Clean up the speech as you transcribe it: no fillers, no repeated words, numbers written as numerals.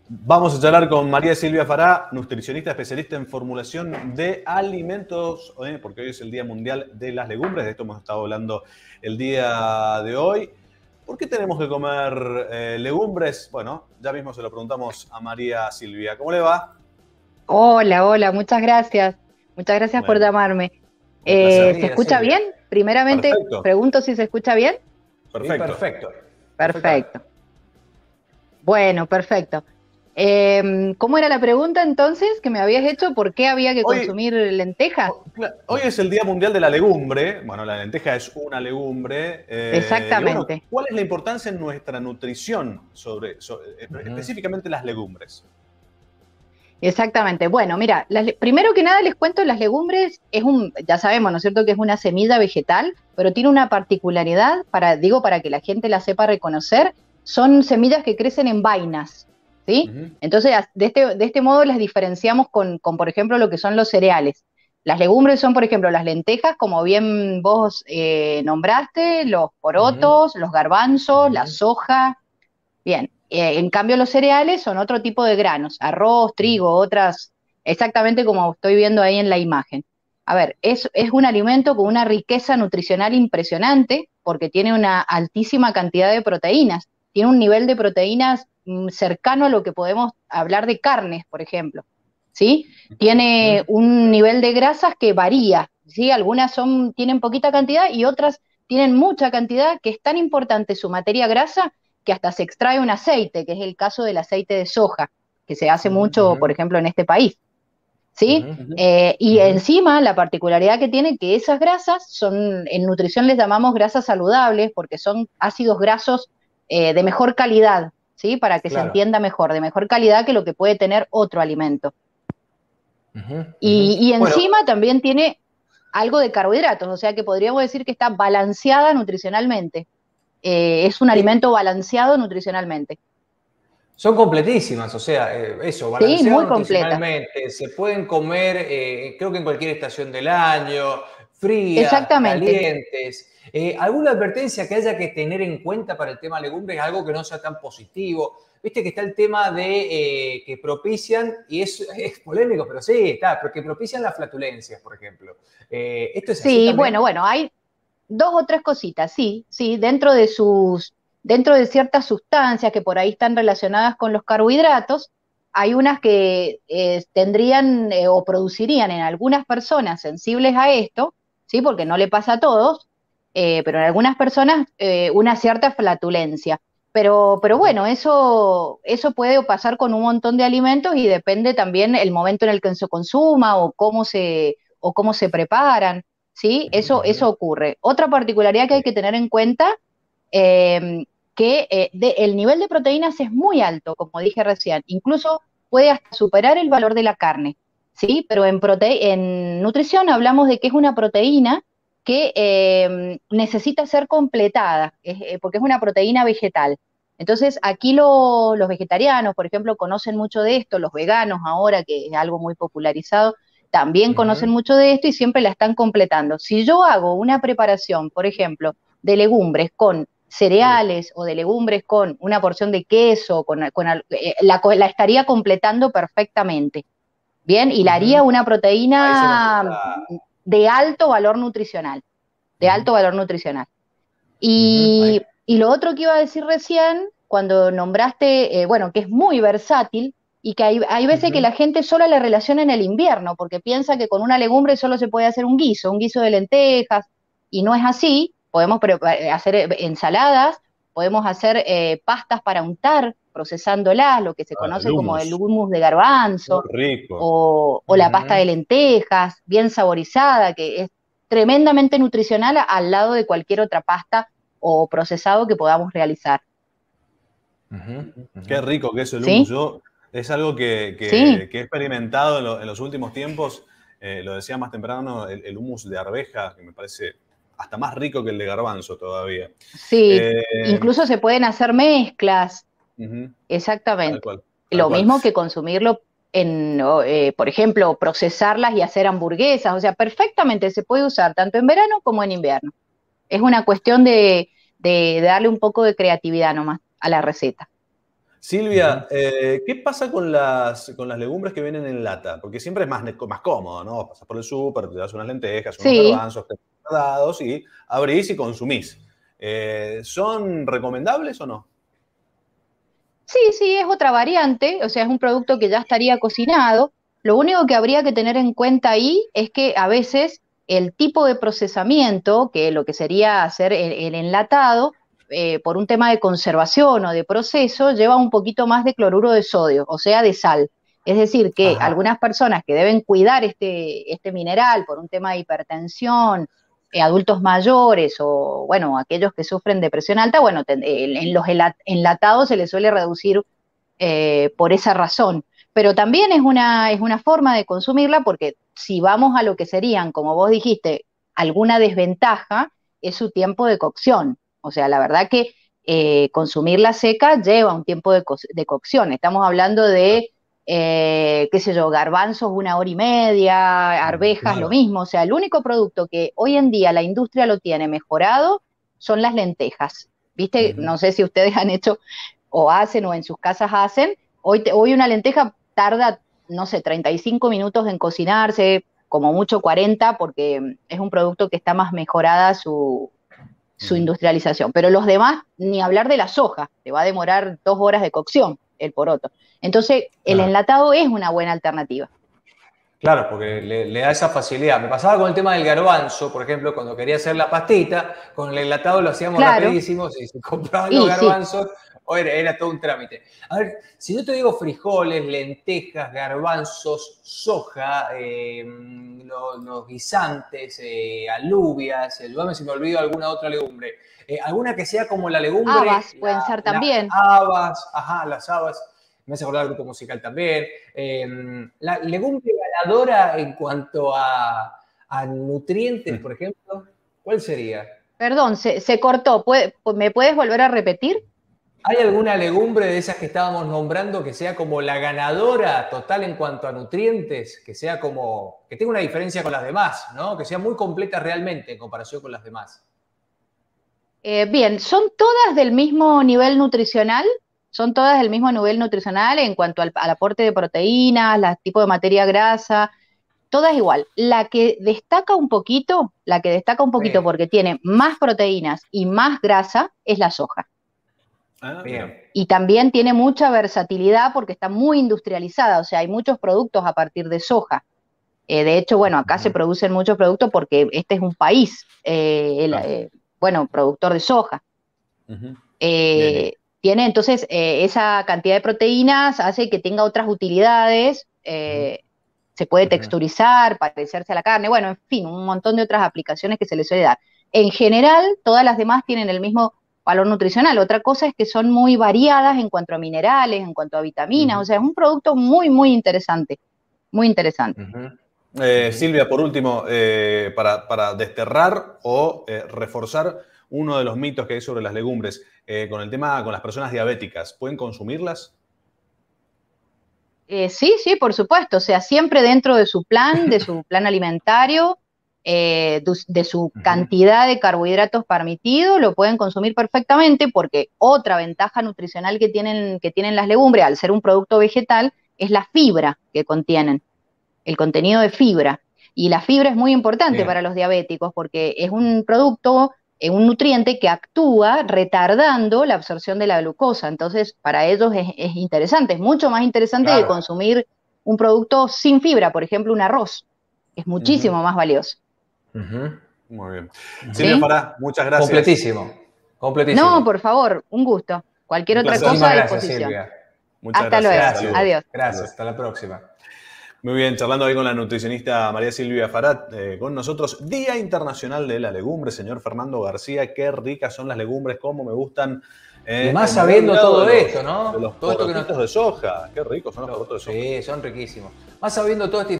Vamos a charlar con María Silvia Fará, nutricionista especialista en formulación de alimentos, porque hoy es el Día Mundial de las Legumbres. De esto hemos estado hablando el día de hoy. ¿Por qué tenemos que comer legumbres? Bueno, ya mismo se lo preguntamos a María Silvia. ¿Cómo le va? Hola, muchas gracias. Muchas gracias por Bueno, llamarme. un placer. ¿Se escucha bien? Primeramente, Perfecto, pregunto si se escucha bien. perfecto. Perfecto. Perfecto. Bueno, perfecto. ¿Cómo era la pregunta entonces que me habías hecho? ¿Por qué había que consumir lentejas? Hoy es el Día Mundial de la Legumbre. Bueno, la lenteja es una legumbre. Y bueno, Exactamente. ¿cuál es la importancia en nuestra nutrición específicamente las legumbres? Exactamente. Bueno, mira, primero que nada les cuento, las legumbres ya sabemos, ¿no es cierto?, que es una semilla vegetal, pero tiene una particularidad, para que la gente la sepa reconocer, son semillas que crecen en vainas, ¿sí? Entonces, de este modo las diferenciamos con, por ejemplo, lo que son los cereales. Las legumbres son, por ejemplo, las lentejas, como bien vos nombraste, los porotos, los garbanzos, la soja. Bien, en cambio los cereales son otro tipo de granos, arroz, trigo, otras, exactamente como estoy viendo ahí en la imagen. A ver, es un alimento con una riqueza nutricional impresionante porque tiene una altísima cantidad de proteínas, tiene un nivel de proteínas cercano a lo que podemos hablar de carnes, por ejemplo, ¿sí? Tiene un nivel de grasas que varía, ¿sí? Algunas tienen poquita cantidad y otras tienen mucha cantidad, que es tan importante su materia grasa que hasta se extrae un aceite, que es el caso del aceite de soja, que se hace mucho, por ejemplo, en este país, ¿sí? Y encima la particularidad que tiene que esas grasas en nutrición les llamamos grasas saludables, porque son ácidos grasos de mejor calidad, ¿sí? Para que se entienda mejor, de mejor calidad que lo que puede tener otro alimento. Y encima también tiene algo de carbohidratos, o sea que podríamos decir que está balanceada nutricionalmente. Es un alimento balanceado nutricionalmente. Son completísimas, o sea, eso, Sí, balanceado muy completa. nutricionalmente, se pueden comer, creo que en cualquier estación del año, frías, Exactamente. calientes. ¿Alguna advertencia que haya que tener en cuenta para el tema legumbres, algo que no sea tan positivo? Viste que está el tema de que propician, y es polémico, pero sí, está, porque propician las flatulencias, por ejemplo. ¿Esto es así Sí, también? bueno, hay dos o tres cositas, sí, dentro de ciertas sustancias que por ahí están relacionadas con los carbohidratos, hay unas que tendrían o producirían en algunas personas sensibles a esto, sí, porque no le pasa a todos, pero en algunas personas una cierta flatulencia. Pero bueno, eso puede pasar con un montón de alimentos y depende también el momento en el que se consuma o cómo se preparan. ¿Sí? Eso ocurre. Otra particularidad que hay que tener en cuenta, el nivel de proteínas es muy alto, como dije recién, incluso puede hasta superar el valor de la carne, ¿sí? Pero en nutrición hablamos de que es una proteína que necesita ser completada, porque es una proteína vegetal. Entonces, aquí los vegetarianos, por ejemplo, conocen mucho de esto, los veganos ahora, que es algo muy popularizado, también conocen mucho de esto y siempre la están completando. Si yo hago una preparación, por ejemplo, de legumbres con cereales o de legumbres con una porción de queso, la estaría completando perfectamente, ¿bien? Y la haría una Ahí se proteína completa. de alto valor nutricional, de alto valor nutricional. Y lo otro que iba a decir recién, cuando nombraste, bueno, que es muy versátil y que hay veces que la gente solo la relaciona en el invierno, porque piensa que con una legumbre solo se puede hacer un guiso de lentejas, y no es así. Podemos hacer ensaladas, podemos hacer pastas para untar, procesándolas, lo que se El conoce como el hummus, hummus de muy garbanzo, rico. o la pasta de lentejas, bien saborizada, que es tremendamente nutricional al lado de cualquier otra pasta o procesado que podamos realizar. Qué rico que es el hummus. ¿Sí? Yo es algo que Sí. he experimentado en los últimos tiempos. Lo decía más temprano, el hummus de arveja, que me parece hasta más rico que el de garbanzo todavía. Sí, Eh, incluso se pueden hacer mezclas, Ujú, tal exactamente. cual, tal Lo cual. mismo que consumirlo por ejemplo, procesarlas y hacer hamburguesas, o sea, perfectamente se puede usar tanto en verano como en invierno. Es una cuestión de darle un poco de creatividad nomás a la receta. Silvia, ¿qué pasa con las legumbres que vienen en lata? Porque siempre es más cómodo, ¿no? Pasas por el súper, te das unas lentejas, unos Sí, garbanzos guardados y abrís y consumís. ¿Son recomendables o no? sí, sí, es otra variante, o sea, es un producto que ya estaría cocinado. Lo único que habría que tener en cuenta ahí es que a veces el tipo de procesamiento, que lo que sería hacer el enlatado, por un tema de conservación o de proceso, lleva un poquito más de cloruro de sodio, o sea, de sal. Es decir, que Ajá. algunas personas que deben cuidar este mineral por un tema de hipertensión, adultos mayores o, bueno, aquellos que sufren de presión alta, bueno, en los enlatados se les suele reducir por esa razón. Pero también es una forma de consumirla porque si vamos a lo que serían, como vos dijiste, alguna desventaja, es su tiempo de cocción. O sea, la verdad que consumirla seca lleva un tiempo de cocción. Estamos hablando de, qué sé yo, garbanzos 1 hora y media, arvejas lo Claro. mismo. O sea, el único producto que hoy en día la industria lo tiene mejorado son las lentejas. ¿Viste? Ujú. No sé si ustedes han hecho o hacen o en sus casas hacen. Hoy una lenteja tarda, no sé, 35 minutos en cocinarse, como mucho 40, porque es un producto que está más mejorada su Ujú. industrialización. Pero los demás, ni hablar de la soja, te va a demorar 2 horas de cocción el poroto. Entonces, el Claro. enlatado es una buena alternativa. Claro, porque le da esa facilidad. Me pasaba con el tema del garbanzo, por ejemplo, cuando quería hacer la pastita, con el enlatado lo hacíamos Claro, rapidísimo, si se compraban los y sí, garbanzos, era todo un trámite. A ver, si yo te digo frijoles, lentejas, garbanzos, soja, los guisantes, alubias, ayúdame si me olvido alguna otra legumbre, alguna que sea como la legumbre, habas pueden ser las también. habas, ajá, las habas, me hace acordar del grupo musical también. La legumbre ganadora en cuanto a nutrientes, por ejemplo, ¿cuál sería? Perdón, se cortó. ¿Me puedes volver a repetir? ¿Hay alguna legumbre de esas que estábamos nombrando que sea como la ganadora total en cuanto a nutrientes? Que sea como, que tenga una diferencia con las demás, ¿no? Que sea muy completa realmente en comparación con las demás. Bien, son todas del mismo nivel nutricional, son todas del mismo nivel nutricional en cuanto al aporte de proteínas, el tipo de materia grasa, todas igual. La que destaca un poquito Sí, porque tiene más proteínas y más grasa es la soja. Ah, mira. bien. Y también tiene mucha versatilidad porque está muy industrializada, o sea, hay muchos productos a partir de soja. De hecho, bueno, acá se Ujú. producen muchos productos porque este es un país, Claro. bueno, productor de soja. Ujú. Bien. Tiene entonces esa cantidad de proteínas, hace que tenga otras utilidades, Ujú. se puede Ujú. texturizar, parecerse a la carne, bueno, en fin, un montón de otras aplicaciones que se le suele dar. En general, todas las demás tienen el mismo valor nutricional. Otra cosa es que son muy variadas en cuanto a minerales, en cuanto a vitaminas, o Ujú. sea, es un producto muy, muy interesante, muy interesante. Ujú. Ujú. Silvia, por último, para desterrar o reforzar uno de los mitos que hay sobre las legumbres, con el tema con las personas diabéticas, ¿pueden consumirlas? Sí, sí, por supuesto. O sea, siempre dentro de su plan alimentario, de su Ujú. cantidad de carbohidratos permitido, lo pueden consumir perfectamente porque otra ventaja nutricional que tienen las legumbres, al ser un producto vegetal, es la fibra que contienen, el contenido de fibra. Y la fibra es muy importante Bien. para los diabéticos porque es un producto, un nutriente que actúa retardando la absorción de la glucosa. Entonces, para ellos es interesante, es mucho más interesante que Claro. consumir un producto sin fibra, por ejemplo, un arroz. Es Ujú. muchísimo más valioso. Ujú. Muy bien. Silvia ¿Sí? Fará, muchas gracias. Completísimo. No, Completísimo. por favor, un gusto. Un Cualquier otra placer. cosa Muchísimas a gracias, disposición. Silvia. Muchas Hasta gracias. luego. Gracias. Saludos. Adiós. Gracias. Saludos. Hasta la próxima. Muy bien, charlando ahí con la nutricionista María Silvia Farat, con nosotros. Día Internacional de la Legumbre, señor Fernando García. Qué ricas son las legumbres, cómo me gustan. Y más Me había sabiendo olvidado todo esto, de los ¿no? Todo esto que nos... porotitos de soja. Qué ricos son los porotos de soja. Sí, son riquísimos. Más sabiendo todo este